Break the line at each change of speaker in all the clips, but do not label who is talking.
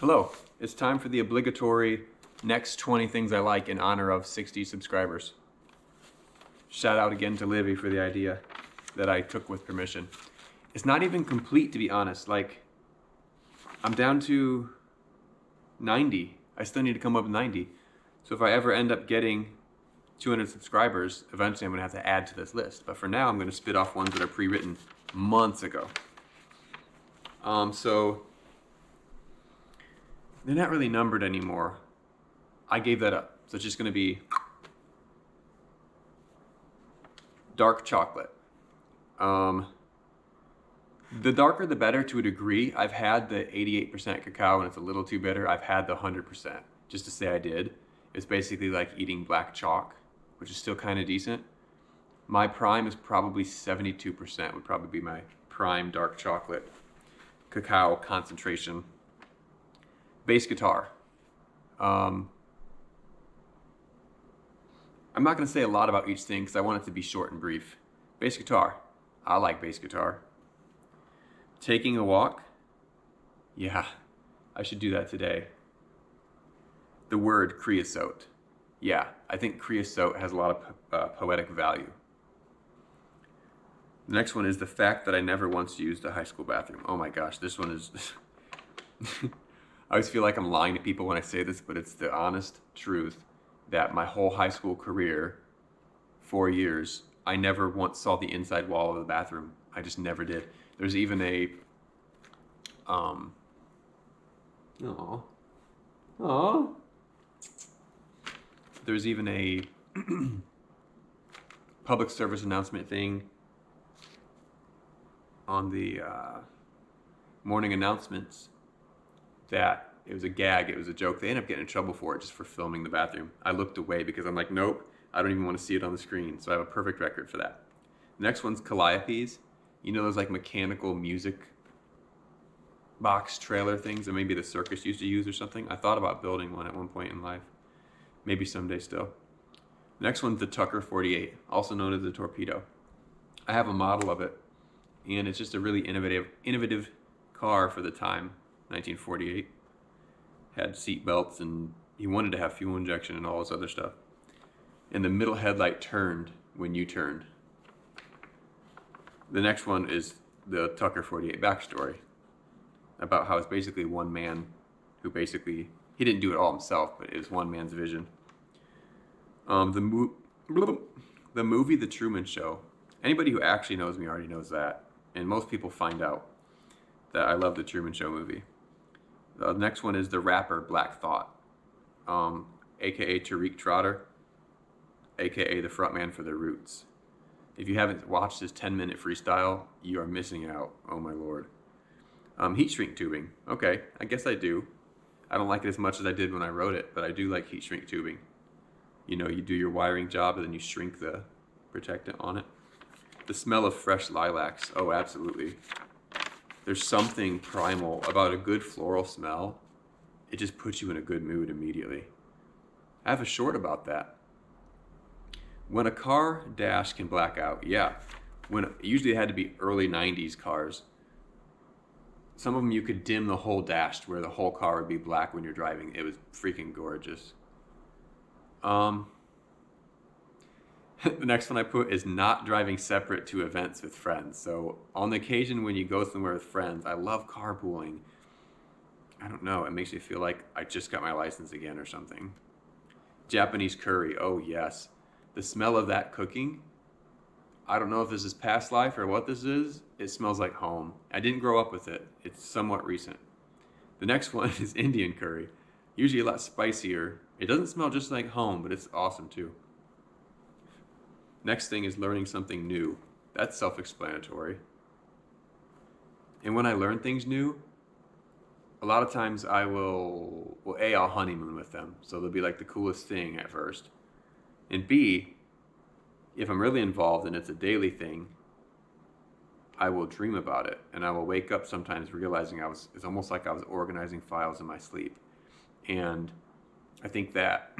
Hello, it's time for the obligatory next 20 things I like in honor of 60 subscribers. Shout out again to Livy for the idea that I took with permission. It's not even complete, to be honest. Like, I'm down to 90. I still need to come up with 90. So if I ever end up getting 200 subscribers, eventually I'm gonna have to add to this list. But for now, I'm gonna spit off ones that are pre-written months ago. So they're not really numbered anymore. I gave that up. So it's just gonna be dark chocolate. The darker the better to a degree. I've had the 88% cacao and it's a little too bitter. I've had the 100%, just to say I did. It's basically like eating black chalk, which is still kind of decent. My prime is probably 72%, would probably be my prime dark chocolate cacao concentration. Bass guitar. I'm not going to say a lot about each thing because I want it to be short and brief. Bass guitar. I like bass guitar. Taking a walk. Yeah, I should do that today. The word creosote. Yeah, I think creosote has a lot of poetic value. The next one is the fact that I never once used a high school bathroom. Oh my gosh, this one is... I always feel like I'm lying to people when I say this, but it's the honest truth that my whole high school career, 4 years, I never once saw the inside wall of the bathroom. I just never did. There's even a, there's even a public service announcement thing on the morning announcements that it was a gag, it was a joke. They ended up getting in trouble for it just for filming the bathroom. I looked away because I'm like, nope, I don't even want to see it on the screen. So I have a perfect record for that. The next one's Calliopes. You know those like mechanical music box trailer things that maybe the circus used to use or something? I thought about building one at one point in life. Maybe someday still. The next one's the Tucker 48, also known as the Torpedo. I have a model of it, and it's just a really innovative car for the time, 1948. Had seat belts, and he wanted to have fuel injection and all this other stuff. And the middle headlight turned when you turned. The next one is the Tucker 48 backstory, about how it's basically one man who basically, he didn't do it all himself, but it was one man's vision. The movie The Truman Show. Anybody who actually knows me already knows that, and most people find out that I love The Truman Show movie. The next one is the rapper Black Thought, aka Tariq Trotter, aka the frontman for The Roots. If you haven't watched his 10-minute freestyle, you are missing out. Oh my lord. Heat shrink tubing. Okay, I guess I do. I don't like it as much as I did when I wrote it, but I do like heat shrink tubing. You know, you do your wiring job and then you shrink the protectant on it. The smell of fresh lilacs. Oh, absolutely. There's something primal about a good floral smell. It just puts you in a good mood immediately. I have a short about that. When a car dash can black out, yeah. Usually it had to be early 90s cars. Some of them you could dim the whole dash to where the whole car would be black when you're driving. It was freaking gorgeous. The next one I put is not driving separate to events with friends. So on the occasion when you go somewhere with friends, I love carpooling. I don't know, it makes me feel like I just got my license again or something. Japanese curry, oh yes. The smell of that cooking, I don't know if this is past life or what this is. It smells like home. I didn't grow up with it. It's somewhat recent. The next one is Indian curry. Usually a lot spicier. It doesn't smell just like home, but it's awesome too. Next thing is learning something new. That's self-explanatory. And when I learn things new, a lot of times I'll honeymoon with them. So they'll be like the coolest thing at first. And B, if I'm really involved and it's a daily thing, I will dream about it. And I will wake up sometimes realizing it's almost like I was organizing files in my sleep. And I think that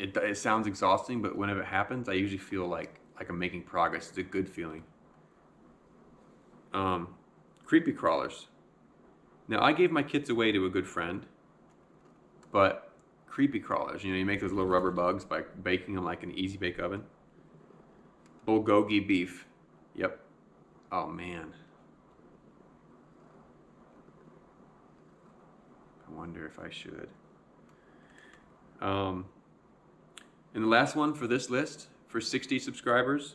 it sounds exhausting, but whenever it happens, I usually feel like I'm making progress. It's a good feeling. Creepy crawlers. Now, I gave my kits away to a good friend, but creepy crawlers, you make those little rubber bugs by baking them like an easy bake oven. Bulgogi beef. Yep. Oh, man. I wonder if I should. And the last one for this list, for 60 subscribers,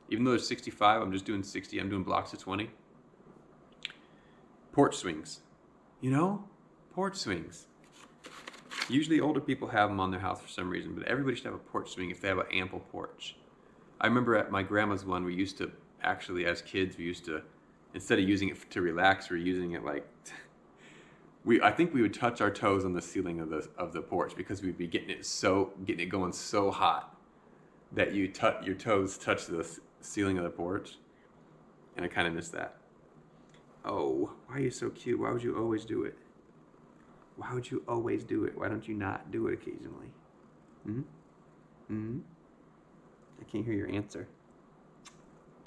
even though there's 65, I'm just doing 60. I'm doing blocks of 20. Porch swings. Porch swings. Usually older people have them on their house for some reason, but everybody should have a porch swing if they have an ample porch. I remember at my grandma's one, we used to, actually as kids, instead of using it to relax, we were using it like, I think we would touch our toes on the ceiling of the porch because we'd be getting it going so hot that your toes touch the ceiling of the porch. And I kind of miss that. Oh, why are you so cute? Why would you always do it? Why would you always do it? Why don't you not do it occasionally? I can't hear your answer.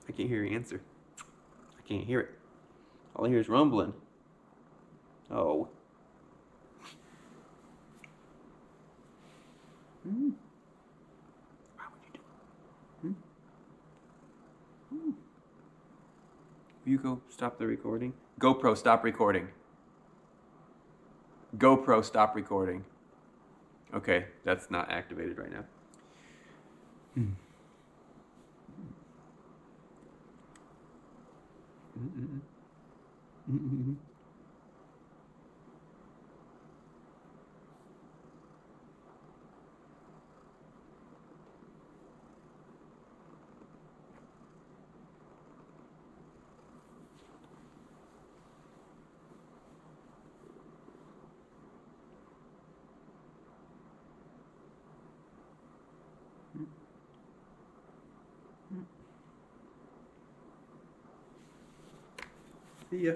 I can't hear your answer. I can't hear it. All I hear is rumbling. Oh. Why would you do it? Will you go stop the recording? GoPro, stop recording. GoPro, stop recording. Okay, that's not activated right now. See ya.